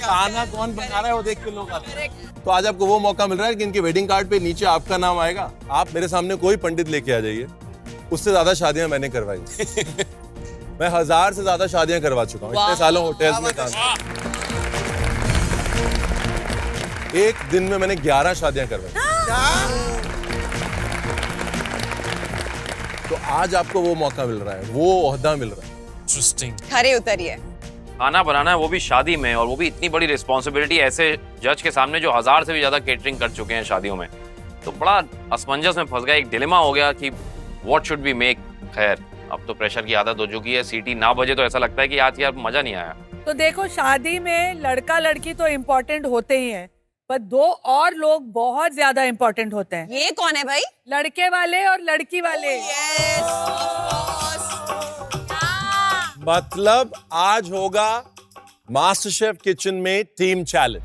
खाना कौन बना रहा है वो देख के लोग आते हैं। तो आज आपको वो मौका मिल रहा है कि इनके वेडिंग कार्ड पे नीचे आपका नाम आएगा। आप मेरे सामने कोई पंडित लेके आ जाइए, उससे ज्यादा शादियां मैंने करवाई। मैं 1000 से ज्यादा शादियां करवा चुका हूँ इतने सालों होटल्स में काम किया। एक दिन में मैंने 11 शादियां करवाई। तो आज आपको वो मौका मिल रहा है, वो ओहदा मिल रहा है। इंटरेस्टिंग। खरे उतरिए। खाना बनाना है वो भी शादी में, और वो भी इतनी बड़ी रिस्पॉन्सिबिलिटी ऐसे जज के सामने जो 1000 से भी ज्यादा केटरिंग कर चुके हैं शादियों में। तो बड़ा असमंजस में फंस गया, एक डिलेमा हो गया कि व्हाट शुड बी मेक। खैर अब तो प्रेशर की आदत हो चुकी है, सीटी ना बजे तो ऐसा लगता है कि आज यार मजा नहीं आया। तो देखो, शादी में लड़का लड़की तो इम्पोर्टेंट होते ही हैं, पर 2 और लोग बहुत ज्यादा इम्पोर्टेंट होते हैं। ये कौन है भाई? लड़के वाले और लड़की वाले। मतलब आज होगा मास्टर शेफ किचन में टीम चैलेंज।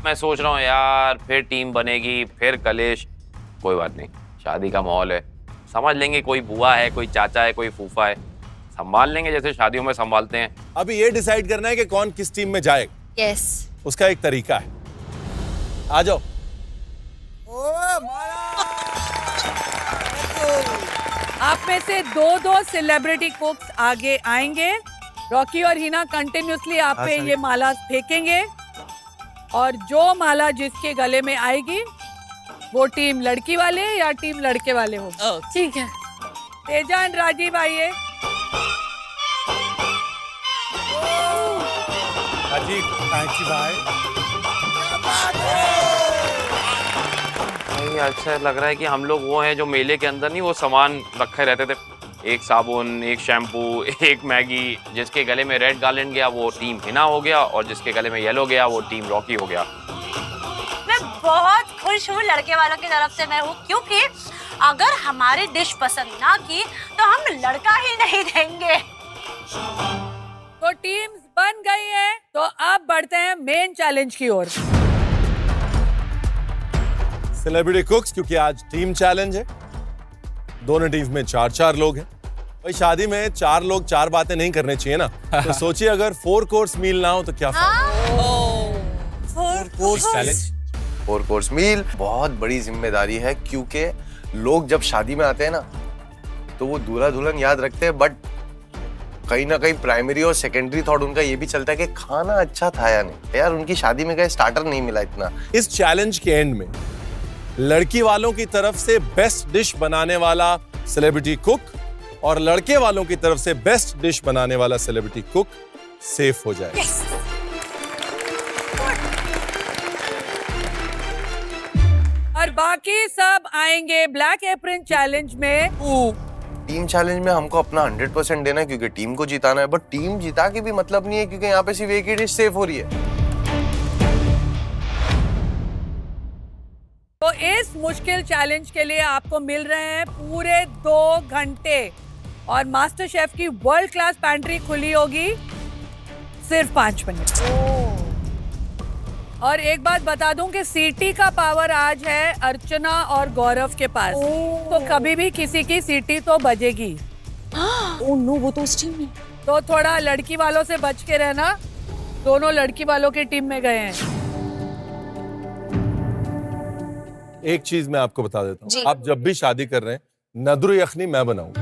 मैं सोच रहा हूँ यार फिर टीम बनेगी, फिर कलेश। कोई बात नहीं, शादी का माहौल है, समझ लेंगे। कोई बुआ है, कोई चाचा है, कोई फूफा है, संभाल लेंगे जैसे शादियों में संभालते हैं। अभी ये डिसाइड करना है कि कौन किस टीम में जाएगा। यस। उसका एक तरीका है। आ जाओ। आप में से 2 सेलिब्रिटी कुक्स आगे आएंगे। रॉकी और हिना कंटिन्यूसली आप पे ये माला फेंकेंगे, और जो माला जिसके गले में आएगी वो टीम लड़की वाले या टीम लड़के वाले हो। ठीक है। तेजा एंड राजीव आइए। राजीव, थैंक यू भाई। अच्छा लग रहा है कि हम लोग वो हैं जो मेले के अंदर नहीं वो सामान रखे रहते थे, एक साबुन, एक शैम्पू, एक मैगी। जिसके गले में रेड गार्लैंड गया वो टीम हिना हो गया, और जिसके गले में येलो गया वो टीम रॉकी हो गया। मैं बहुत खुश हूँ लड़के वालों की तरफ से मैं हूँ, क्योंकि अगर हमारी डिश पसंद ना की तो हम लड़का ही नहीं देंगे। तो टीम्स बन गई हैं, तो अब बढ़ते हैं मेन चैलेंज की ओर। सेलिब्रिटी कुक्स, क्योंकि आज टीम चैलेंज है। दोनों टीम्स में 4-4 लोग हैं। भाई शादी में 4 लोग 4 बातें नहीं करने चाहिए ना। तो सोचिए अगर 4 कोर्स मील ना हो तो क्या फायदा। 4 कोर्स मील बहुत बड़ी जिम्मेदारी है, क्योंकि लोग जब शादी में आते हैं ना तो वो दूल्हा दुल्हन याद रखते हैं, बट कहीं ना कहीं प्राइमरी और सेकेंडरी थॉट उनका ये भी चलता है कि खाना अच्छा था या नहीं। यार उनकी शादी में गए स्टार्टर नहीं मिला इतना। इस चैलेंज के एंड में लड़की वालों की तरफ से बेस्ट डिश बनाने वाला सेलिब्रिटी कुक और लड़के वालों की तरफ से बेस्ट डिश बनाने वाला सेलिब्रिटी कुक सेफ हो जाए। और बाकी सब आएंगे ब्लैक एप्रन चैलेंज में। टीम चैलेंज में हमको अपना 100% देना है, क्योंकि टीम को जिताना है। बट टीम जिता के भी मतलब नहीं है, क्योंकि यहाँ पे सिर्फ एक ही डिश सेफ हो रही है। तो इस मुश्किल चैलेंज के लिए आपको मिल रहे हैं पूरे 2 घंटे, और मास्टर शेफ की वर्ल्ड क्लास पैंट्री खुली होगी सिर्फ 5 मिनट। और एक बात बता दूं कि सीटी का पावर आज है अर्चना और गौरव के पास, तो कभी भी किसी की सीटी तो बजेगी। ओह नो, वो तो उस टीम में। तो थोड़ा लड़की वालों से बच के रहना, दोनों लड़की वालों की टीम में गए हैं। एक चीज मैं आपको बता देता जी। हूँ, आप जब भी शादी कर रहे हैं नदरू यखनी मैं बनाऊंगा।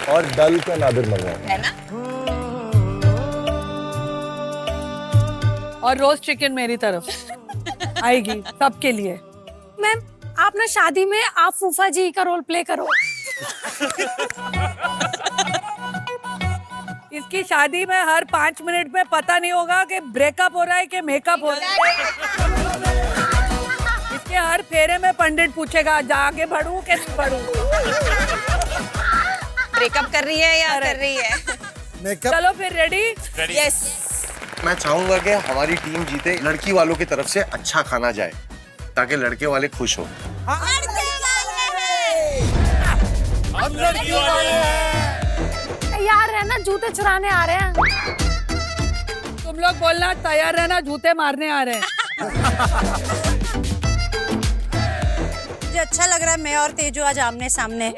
और दल का नादिर मंगवाऊंगा, है ना? और रोस्ट चिकन मेरी तरफ आएगी सबके लिए। मैम, आप ना शादी में आप फूफा जी का रोल प्ले करो। इसकी शादी में हर 5 मिनट में पता नहीं होगा कि ब्रेकअप हो रहा है कि मेकअप हो रहा है। इसके हर फेरे में पंडित पूछेगा आगे बढ़ूं कि नहीं बढ़ूं। ब्रेकअप कर रही है या कर रही है? चलो फिर रेडी? यस। मैं चाहूंगा कि हमारी टीम जीते, लड़की वालों की तरफ से अच्छा खाना जाए ताकि लड़के वाले खुश हो। तैयार रहना, जूते चुराने आ रहे हैं। तुम लोग बोलना तैयार रहना, जूते मारने आ रहे हैं। मुझे अच्छा लग रहा है मैं और तेजू आज आमने सामने।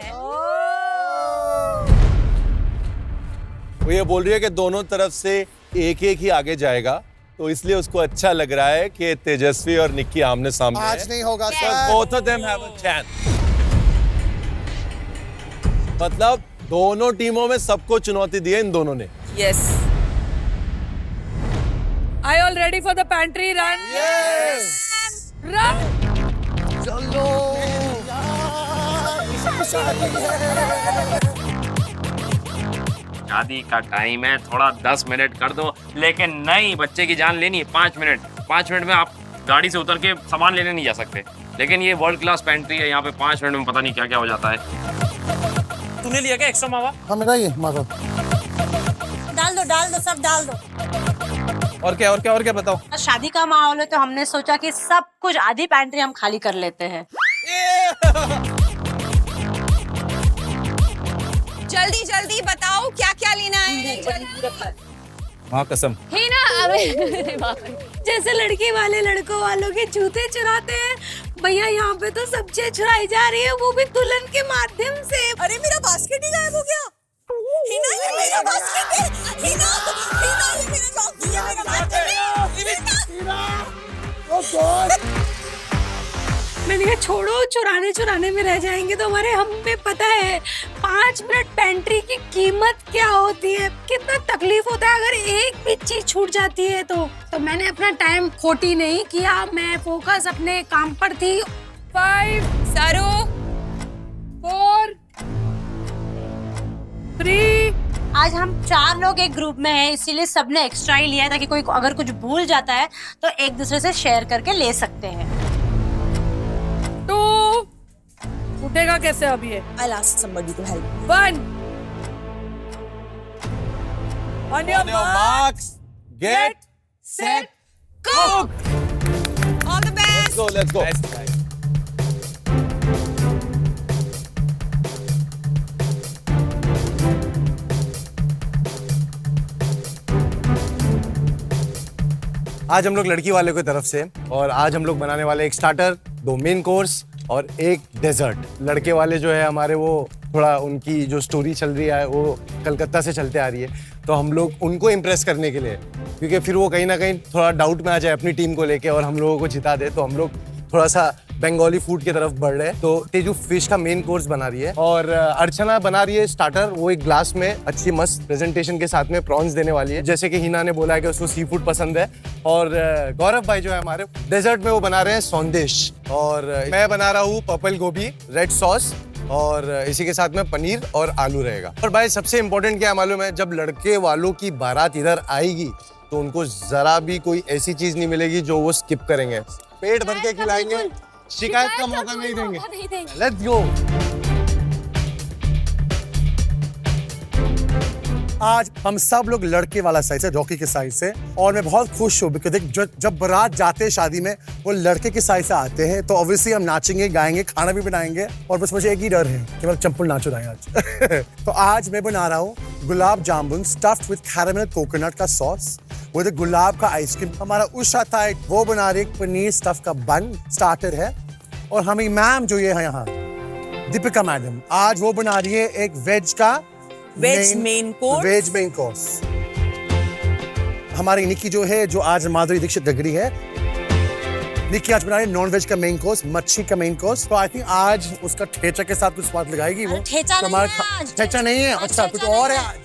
वो ये बोल रही है कि दोनों तरफ से एक एक ही आगे जाएगा, तो इसलिए उसको अच्छा लग रहा है कि तेजस्वी और निक्की आमने सामने आज नहीं होगा So sir. both of them have a chance. मतलब दोनों टीमों में सबको चुनौती दी है इन दोनों ने। Yes. Are you all ready for the pantry run? Yes. Run! चलो शादी का टाइम है, थोड़ा 10 मिनट कर दो, लेकिन नहीं, बच्चे की जान लेनी है 5 मिनट। 5 मिनट में आप गाड़ी से उतर के सामान लेने नहीं जा सकते, लेकिन ये वर्ल्ड क्लास पेंट्री है, यहाँ पे 5 मिनट में पता नहीं क्या क्या हो जाता है। तूने लिया क्या एक्स्ट्रा मावा? हाँ मेरा ये मावा। डाल दो सब डाल दो। और क्या बताओ। शादी का माहौल है तो हमने सोचा कि सब कुछ आधी पैंट्री हम खाली कर लेते हैं। जल्दी जल्दी बताओ क्या क्या लेना है। हाँ कसम। ही ना, अबे जैसे लड़के वाले लड़कों वालों के जूते चुराते हैं, भैया यहाँ पे तो सब चीज चुराई जा रही है, वो भी दुल्हन के माध्यम से। अरे मेरा बास्केट ही गायब हो गया। हिना ये मेरा बास्केट है। हिना ये मेरा चौकी है, मेरा बास्केट है। मैंने कहा छोड़ो, चुराने में रह जाएंगे तो हमें पता है 5 मिनट पेंट्री की कीमत क्या होती है, कितना तकलीफ होता है अगर एक भी चीज छूट जाती है तो मैंने अपना टाइम खोटी नहीं किया, मैं फोकस अपने काम पर थी। 5 सारू 4 3 आज हम 4 लोग एक ग्रुप में हैं, इसीलिए सबने एक्स्ट्रा ही लिया है ताकि कोई अगर कुछ भूल जाता है तो एक दूसरे से शेयर करके ले सकते हैं। 2 उठेगा कैसे अब ये? I'll ask somebody to help. 1 On your marks, get set, go. All the best. Let's go. आज हम लोग लड़की वाले की तरफ से, और आज हम लोग बनाने वाले एक स्टार्टर, 2 मेन कोर्स और एक डेजर्ट। लड़के वाले जो है हमारे, वो थोड़ा उनकी जो स्टोरी चल रही है वो कलकत्ता से चलते आ रही है, तो हम लोग उनको इम्प्रेस करने के लिए, क्योंकि फिर वो कहीं ना कहीं थोड़ा डाउट में आ जाए अपनी टीम को लेके और हम लोगों को जिता दे, तो हम लोग थोड़ा सा बंगाली फूड की तरफ बढ़ रहे हैं। तो तेजू फिश का मेन कोर्स बना रही है और अर्चना बना रही है स्टार्टर। वो एक ग्लास में अच्छी मस्त प्रेजेंटेशन के साथ में प्रॉन्स देने वाली है, जैसे कि हिना ने बोला है कि उसको सी फूड पसंद है। और गौरव भाई जो है हमारे डेजर्ट में वो बना रहे हैं सौंदेश, और मैं बना रहा हूँ पर्पल गोभी रेड सॉस, और इसी के साथ में पनीर और आलू रहेगा। और भाई सबसे इम्पोर्टेंट क्या मालूम है, जब लड़के वालों की बारात इधर आएगी तो उनको जरा भी कोई ऐसी चीज नहीं मिलेगी जो वो स्किप करेंगे। पेट भर के खिलाएंगे, शिकायत का मौका नहीं देंगे। Let's go. आज हम सब लोग लड़के वाला साइड से, रॉकी के साइड से, और मैं बहुत खुश हूँ बिकॉज जब बारात जाते हैं शादी में वो लड़के के साइड से आते हैं, तो ऑब्वियसली हम नाचेंगे, गाएंगे, खाना भी बनाएंगे, और बस मुझे एक ही डर है कि मैं चंपल नाचो रहा आज। तो आज मैं बना रहा हूँ gulab jamun stuffed with caramel coconut का सॉस, वो गुलाब का आइसक्रीम। हमारा उषा था वो बना रही पनीर स्टफ का बन स्टार्टर है, और हमें मैम जो ये है यहाँ दीपिका मैडम, आज वो बना रही है एक वेज का मेन कोर्स। हमारी निक्की जो है, जो आज माधुरी दीक्षित गगरी है, निक्की आज बना रही है नॉन वेज का मेन कोर्स, मच्छी का मेन कोर्स। तो आई थिंक आज उसका ठेचा के साथ कुछ स्वाद लगाएगी वो। ठेचा नहीं है, अच्छा कुछ और है आज,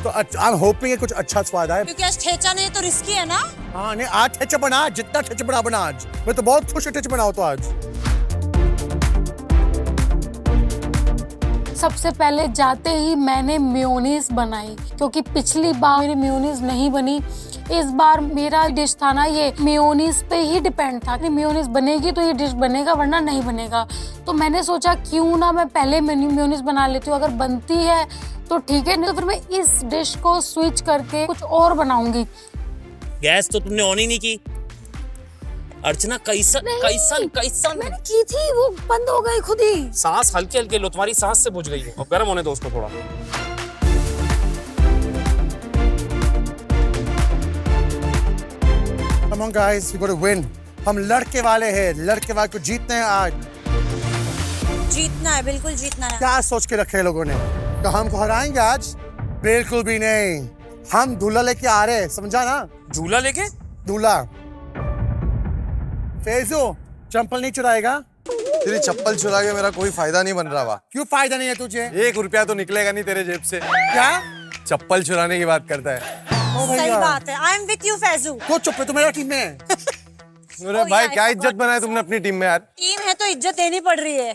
तो आई एम होपिंग कुछ अच्छा स्वाद आए, क्योंकि आज ठेचा नहीं तो रिस्की है ना। हाँ नहीं, आज ठेचा बना, जितना ठेचा बना आज, मैं तो बहुत खुश हूँ ठेचा बनाओ तो आज। सबसे पहले जाते ही मैंने मेयोनीज बनाई, क्योंकि पिछली बार मेरी मेयोनीज नहीं बनी। इस बार मेरा डिश था ना ये मेयोनीज पे ही डिपेंड था कि मेयोनीज बनेगी तो ये डिश बनेगा, वरना नहीं बनेगा। तो मैंने सोचा क्यों ना मैं पहले मेयोनीज बना लेती हूँ, अगर बनती है तो ठीक है, नहीं तो फिर मैं इस डिश को स्विच करके कुछ और बनाऊंगी। गैस तो तुमने ऑन ही नहीं की अर्चना, कैसन मैंने की थी, वो बंद हो गई खुद ही। सांस हल्के हल्के लो, तुम्हारी सांस से बुझ गई है, और गर्म होने दो उसको थोड़ा। Come on guys, we got to win. हम लड़के वाले हैं, लड़के वाले को जीतना है आज। जीतना है, बिल्कुल जीतना है। क्या सोच के रखे लोगों ने, तो हमको हराएंगे आज? बिल्कुल भी नहीं, हम दूल्हा लेके आ रहे हैं, समझा ना? झूला लेके? दूल्हा। फैजू, चप्पल नहीं चुराएगा? तेरी चप्पल चुरा के मेरा कोई फायदा नहीं बन रहा वा। क्यों फायदा नहीं है तुझे? 1 रुपया तो निकलेगा नहीं तेरे जेब से। क्या? चप्पल चुराने की बात करता है। सही बात है। I am with you Faizu. तो चुप है, तू मेरा टीम में है। अरे भाई क्या इज्जत बनाया तुमने अपनी टीम में यार। टीम है तो इज्जत देनी पड़ रही है।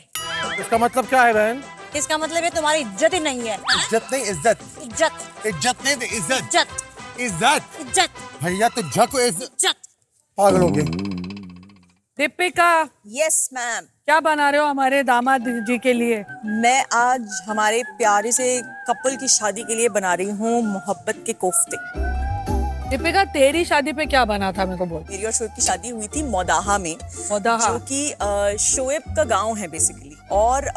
इसका मतलब क्या है बहन? इसका मतलब है तुम्हारी इज्जत ही नहीं है। इज्जत नहीं, इज्जत। इज्जत। इज्जत नहीं, इज्जत। इज्जत। इज्जत। इज्जत। भैया तो झक इज्जत। पागल हो गए। Deepika, yes ma'am. क्या बना रहे हो हमारे दामाद जी के लिए? मैं आज हमारे प्यारे से कपल की शादी के लिए बना रही हूँ मोहब्बत के कोफ्ते। दीपिका, तेरी शादी पे क्या बना था, मेरे को बोल। मेरी और शोएब की शादी हुई थी मोदाहा में, मोदाहा जो कि शोएब का गांव है बेसिकली। और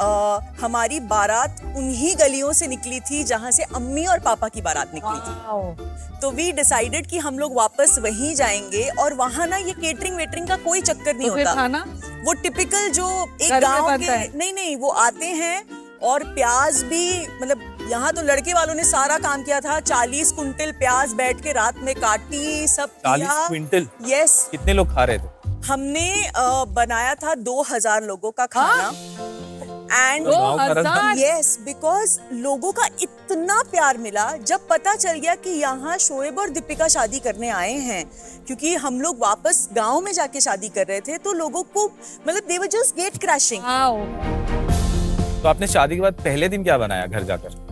हमारी बारात उन्हीं गलियों से निकली थी जहां से अम्मी और पापा की बारात निकली थी। तो वी डिसाइडेड कि हम लोग वापस वहीं जाएंगे और वहां ना ये केटरिंग वेटरिंग का कोई चक्कर नहीं तो फिर होता। खाना? वो टिपिकल जो एक घर में गांव बनता के, है? नहीं वो आते हैं और प्याज भी, मतलब यहाँ तो लड़के वालों ने सारा काम किया था। 40 कुंटल प्याज बैठ के रात में काटी, सब 40 क्विंटल? यस। कितने लोग खा रहे थे? हमने बनाया था 2000 लोगों का खाना। एंड 2000? यस, बिकॉज लोगों का इतना प्यार मिला जब पता चल गया कि यहाँ शोएब और दीपिका शादी करने आए हैं। क्योंकि हम लोग वापस गांव में जाके शादी कर रहे थे, तो लोगों को मतलब दे वर जस्ट गेट क्रैशिंग। तो आपने शादी के बाद पहले दिन क्या बनाया घर जाकर?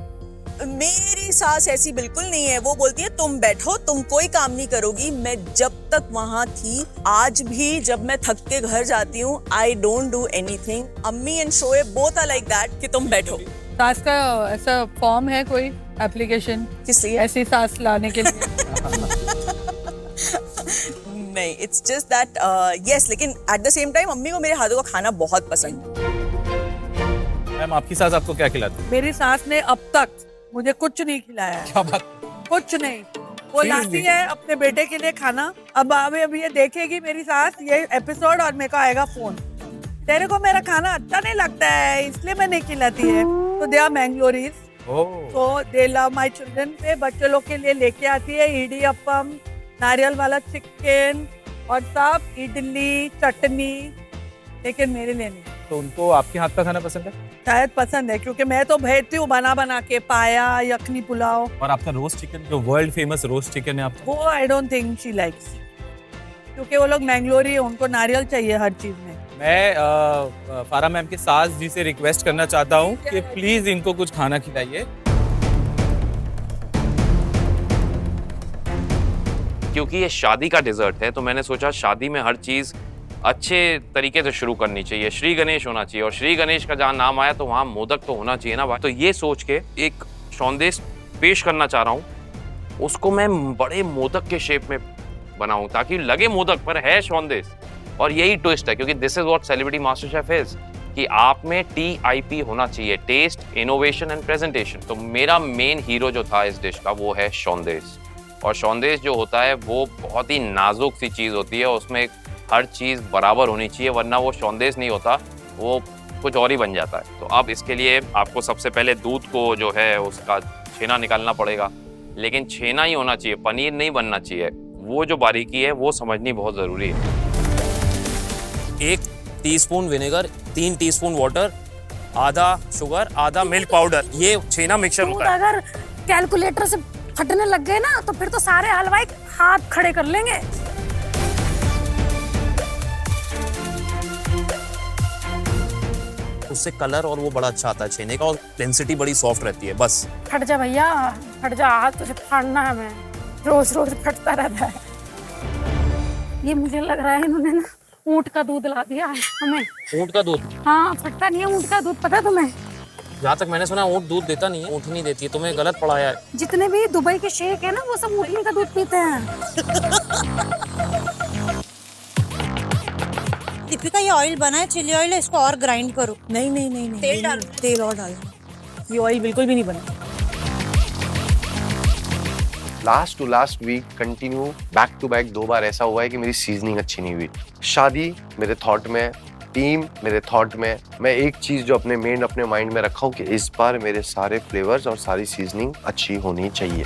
मेरी सास ऐसी बिल्कुल नहीं है, वो बोलती है तुम बैठो, तुम कोई काम नहीं करोगी। मैं जब तक वहाँ थी, आज भी जब मैं थक के घर जाती हूँ, आई डोंट डू एनीथिंग। अम्मी and Shoaib both are like that कि तुम बैठो। सास का ऐसा फॉर्म है कोई एप्लीकेशन किस लिए? ऐसी सास लाने के लिए? नहीं, इट्स जस्ट दैट यस, लेकिन एट द सेम टाइम अम्मी को मेरे हाथों का खाना बहुत पसंद है। मैम, आपकी सास आपको क्या खिलाती है? मेरी सास ने अब तक मुझे कुछ नहीं खिलाया है। क्या बात? कुछ नहीं। वो लाती है अपने बेटे के लिए खाना। अब ये देखेगी मेरी सास ये एपिसोड और मेरे को आएगा फोन, तेरे को मेरा खाना अच्छा नहीं लगता है इसलिए मैं नहीं खिलाती है। तो दे आर मैंगलोरीज, तो दे लव माय चिल्ड्रन। पे बच्चे लोग के लिए लेके आती है इडियप्पम, नारियल वाला चिकन और सब इडली चटनी, लेकिन मेरे लिए नहीं। तो उनको आपके हाथ का खाना पसंद है? शायद पसंद है, क्योंकि मैं तो भेजती हूँ बना के पाया, यखनी पुलाव। और आपका रोस्ट चिकन, जो वर्ल्ड फेमस रोस्ट चिकन है आपका, वो I don't think she likes, क्योंकि वो लोग मैंगलोरी है, उनको नारियल चाहिए हर चीज में। मैं फारा मैम के सास जी से रिक्वेस्ट करना चाहता हूँ कि प्लीज इनको कुछ खाना खिलाइए। क्योंकि ये शादी का डिजर्ट है, तो मैंने सोचा शादी में हर चीज अच्छे तरीके से शुरू करनी चाहिए। श्री गणेश होना चाहिए, और श्री गणेश का जहाँ नाम आया तो वहाँ मोदक तो होना चाहिए ना भाई। तो ये सोच के एक सौंदेश पेश करना चाह रहा हूँ, उसको मैं बड़े मोदक के शेप में बनाऊं ताकि लगे मोदक पर है सौंदेश। और यही ट्विस्ट है, क्योंकि this is what celebrity master chef is, कि आप में TIP होना चाहिए, टेस्ट, इनोवेशन एंड प्रेजेंटेशन। तो मेरा मेन हीरो जो था इस डिश का वो है सौंदेश। और सौंदेश जो होता है वो बहुत ही नाजुक सी चीज़ होती है, उसमें हर चीज़ बराबर होनी चाहिए, वरना वो सौंदेश नहीं होता, वो कुछ और ही बन जाता है। तो अब इसके लिए आपको सबसे पहले दूध को जो है उसका छेना निकालना पड़ेगा, लेकिन छेना ही होना चाहिए, पनीर नहीं बनना चाहिए। वो जो बारीकी है वो समझनी बहुत ज़रूरी है। 1 टीस्पून विनेगर, 3 टीस्पून वाटर, आधा शुगर, आधा मिल्क पाउडर, ये छेना मिक्सचर होता है। अगर कैलकुलेटर से फटने लग गए ना तो फिर तो सारे हलवाई हाथ खड़े कर लेंगे। उससे कलर और वो बड़ा अच्छा आता है छेने का, और डेंसिटी बड़ी सॉफ्ट रहती है। बस फट जा भैया, फट जा, हाथ तुझे फाड़ना है। मैं रोज रोज फटता रहता है। ये मुझे लग रहा है इन्होंने ना ऊँट का दूध ला दिया है हमें। ऊँट का दूध? हाँ, फटता नहीं है ऊँट का दूध, पता है तुम्हें? जहाँ तक मैंने सुना ऊँट दूध देता नहीं है, ऊँट नहीं देती है। तुम्हें गलत पढ़ाया है। जितने भी दुबई के शेख है ना वो सब ऊँटनी का दूध पीते हैं। दीपिका, ये ऑयल बना है, चिली ऑयल है, इसको और ग्राइंड करो। नहीं नहीं नहीं नहीं, तेल डाल, तेल और डाल। ये ऑयल बिल्कुल भी नहीं बना। Last to last week continue back to back 2 बार ऐसा हुआ है कि मेरी सीजनिंग अच्छी नहीं हुई। शादी मेरे थॉट में टीम मेरे थॉट में, मैं एक चीज जो अपने माइंड में रखा हूँ कि इस बार मेरे सारे फ्लेवर्स और सारी सीजनिंग अच्छी होनी चाहिए।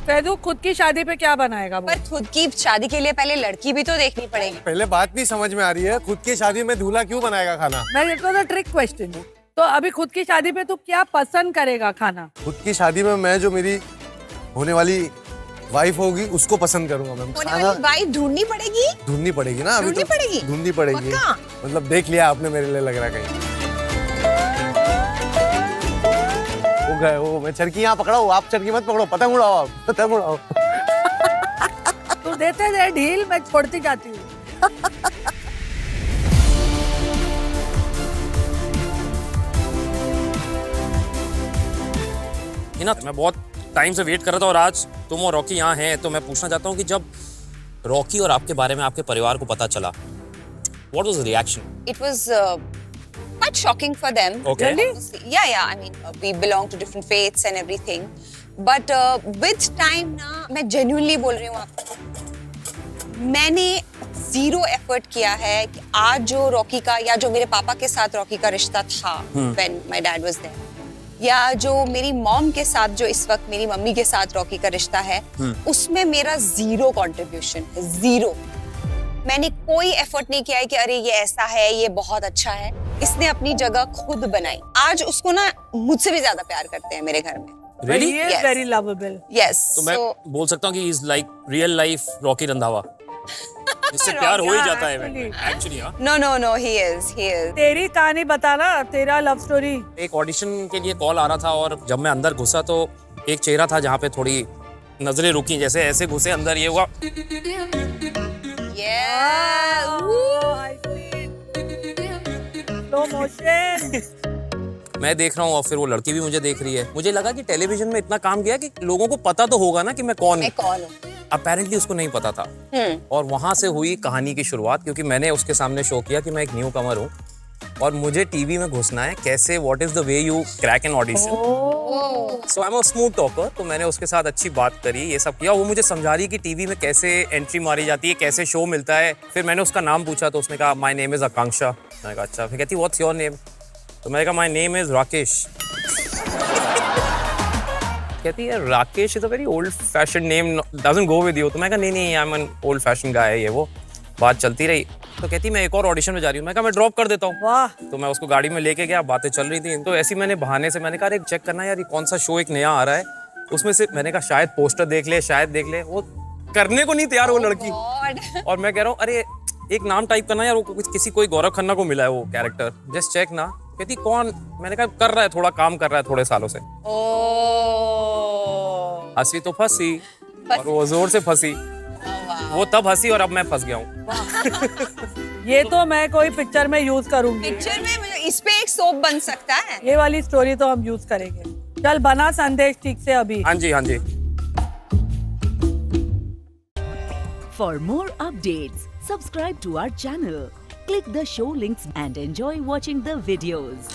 फैजू खुद की शादी पे क्या बनाएगा वो? पर खुद की शादी के लिए पहले लड़की भी तो देखनी पड़ेगी। पहले बात नहीं समझ में आ रही है, खुद की शादी में दूल्हा क्यों बनाएगा खाना? मैं it was a trick question. तो अभी खुद की शादी पे तू क्या पसंद करेगा खाना? खुद की शादी में मैं जो मेरी होने वाली वाइफ होगी उसको पसंद करूंगा मैम। होने वाली वाइफ ढूंढनी पड़ेगी? ढूंढनी पड़ेगी ना, अभी ढूंढनी पड़ेगी? ढूंढनी पड़ेगी। पक्का? मतलब देख लिया आपने मेरे लिए लग रहा है कहीं। वो गए, वो मैं चरखी यहाँ पकड़ा हूँ, आप चरखी मत पकड़ो, पतंग उड़ाओ, आप पतंग उड़ाओ। तू देते दे ढील, मैं छोड़ती जाती हूँ। हिना, मैं बहुत टाइम से वेट कर रहा था और आज तुम और रॉकी यहाँ हैं, तो मैं पूछना चाहता हूँ कि जब रॉकी और आपके बारे में आपके परिवार को पता चला, what was the reaction? It was quite shocking for them. Okay. Really? Yeah. I mean, we belong to different faiths and everything. But with time ना, मैं genuinely बोल रही हूँ आपको, मैंने zero effort किया है कि आज जो रॉकी का या जो मेरे पापा के साथ रॉकी का रिश्ता था, when my dad was there, या जो मेरी मॉम के साथ जो इस वक्त मेरी मम्मी के साथ रॉकी का रिश्ता है, उसमें मेरा जीरो कंट्रीब्यूशन है, जीरो। मैंने कोई एफर्ट नहीं किया है कि अरे ये ऐसा है, ये बहुत अच्छा है। इसने अपनी जगह खुद बनाई। आज उसको ना मुझसे भी ज्यादा प्यार करते हैं मेरे घर में। Really? He is very lovable. Yes. तो मैं बोल सकता हूँ कि he's like real life Rocky Randhawa. इससे प्यार हो ही जाता है एक्चुअली। No, he is. तेरी कहानी बताना, तेरा लव स्टोरी। एक ऑडिशन के लिए कॉल आ रहा था और जब मैं अंदर घुसा तो एक चेहरा था जहाँ पे थोड़ी नजरें रुकी, जैसे ऐसे घुसे अंदर, ये हुआ। Slow motion. मैं देख रहा हूँ और फिर वो लड़की भी मुझे देख रही है। मुझे लगा कि टेलीविजन में इतना काम किया कि लोगों को पता तो होगा ना कि मैं कौन हूँ। अपेरेंटली उसको नहीं पता था। और वहां से हुई कहानी की शुरुआत, क्योंकि मैंने उसके सामने शो किया कि मैं एक न्यू कमर हूँ और मुझे टीवी में घुसना है। कैसे, what is the way you crack an audition. So I am a smooth talker. तो मैंने उसके साथ अच्छी बात करी, ये सब किया। वो मुझे समझा रही कि टीवी में कैसे एंट्री मारी जाती है, कैसे शो मिलता है। फिर मैंने उसका नाम पूछा तो उसने कहा माई नेम इज आकांक्षा। मैंने कहा अच्छा। फिर कहती व्हाट्स योर नेम? तो मैंने कहा माई नेम इज राकेश। कहती है Rakesh is a very old fashion name, doesn't go with you. तो मैं कहा नहीं I am an old fashion guy, ये वो बात चलती रही। तो कहती मैं एक और ऑडिशन में जा रही हूँ। मैं कहा मैं ड्रॉप कर देता हूँ। वाह। तो मैं उसको गाड़ी में लेके गया, बातें चल रही थी। तो ऐसी मैंने बहाने से मैंने कहा अरे चेक करना यार, ये कौन सा शो एक नया आ रहा है, उसमें से मैंने कहा शायद पोस्टर देख ले, शायद देख ले। वो करने को नहीं तैयार वो लड़की। और मैं कह रहा हूँ अरे एक नाम टाइप करना यार, वो किसी कोई गौरव खन्ना को मिला है वो कैरेक्टर, जस्ट चेक ना। कहती कौन? मैंने कहा कर रहा है, थोड़ा काम कर रहा है थोड़े सालों से। हंसी तो फंसी और वो जोर से फंसी। वो तब हंसी और अब मैं फंस गया हूँ। ये तो मैं कोई पिक्चर में यूज करूंगी। पिक्चर में इस पे एक सोप बन सकता है। ये वाली स्टोरी तो हम यूज करेंगे। चल बना संदेश ठीक से अभी। हाँ जी। For more updates, subscribe to our channel, click the show links and enjoy watching the videos.